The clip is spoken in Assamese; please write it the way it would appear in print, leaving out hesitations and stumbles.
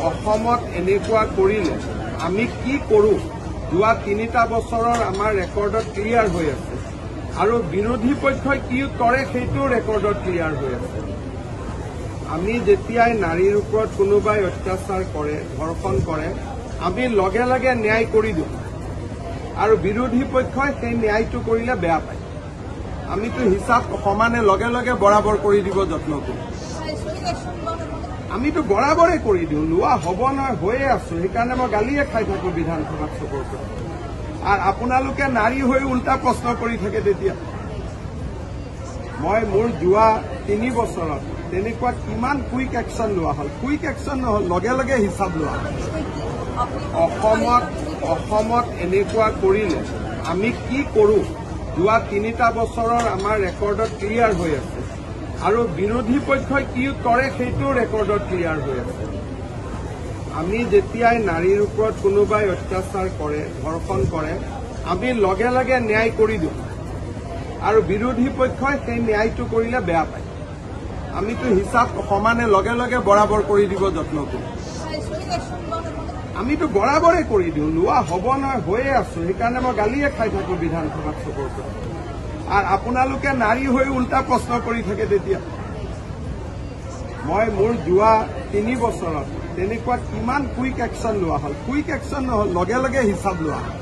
অসমত এনেকুৱা কৰিলে আমি কি কৰোঁ যোৱা 3টা বছৰৰ আমাৰ ৰেকৰ্ডত ক্লিয়াৰ হৈ আছে আৰু বিৰোধী পক্ষই কি কৰে সেইটো ৰেকৰ্ডত ক্লিয়াৰ হৈ আছে। আমি যেতিয়াই নাৰীৰ ওপৰত কোনোবাই অত্যাচাৰ কৰে, ধৰ্ষণ কৰে, আমি লগে লগে ন্যায় কৰি দিওঁ আৰু বিৰোধী পক্ষই সেই ন্যায়টো কৰিলে বেয়া পায়। আমিতো হিচাপ সমানে লগে লগে বৰাবৰ কৰি দিব যত্ন কৰোঁ। আমিতো বৰাবৰে কৰি দিওঁ, লোৱা হ'ব নহয় হৈয়ে আছো। সেইকাৰণে মই গালিয়ে খাই থাকো বিধানসভাত চবৰ পৰা। আৰু আপোনালোকে নাৰী হৈ উল্টা প্ৰশ্ন কৰি থাকে। তেতিয়া মই মোৰ যোৱা 3 বছৰত তেনেকুৱা কিমান কুইক একশ্যন লোৱা হ'ল, কুইক একশ্যন নহ'ল, লগে লগে হিচাপ লোৱা হ'ল। অসমত এনেকুৱা কৰিলে আমি কি কৰোঁ যোৱা 3টা বছৰৰ আমাৰ ৰেকৰ্ডত ক্লিয়াৰ হৈ আছে আৰু বিৰোধী পক্ষই কি কৰে সেইটো ৰেকৰ্ডত ক্লিয়াৰ হৈ আছে। আমি যেতিয়াই নাৰীৰ ওপৰত কোনোবাই অত্যাচাৰ কৰে, ধৰ্ষণ কৰে, আমি লগে লগে ন্যায় কৰি দিওঁ আৰু বিৰোধী পক্ষই সেই ন্যায়টো কৰিলে বেয়া পায়। আমিতো হিচাপ সমানে লগে লগে বৰাবৰ কৰি দিব যত্ন কৰোঁ। আমিতো বৰাবৰে কৰি দিওঁ, লোৱা হ'ব নহয় হৈয়ে আছো। সেইকাৰণে মই গালিয়ে খাই থাকো বিধানসভাত চবৰ পৰা। আৰু আপোনালোকে নাৰী হৈ উল্টা প্ৰশ্ন কৰি থাকে। তেতিয়া মই মোৰ যোৱা 3 বছৰত তেনেকুৱা কিমান কুইক একশ্যন লোৱা হ'ল, কুইক একশ্যন নহ'ল, লগে লগে হিচাপ লোৱা হ'ল।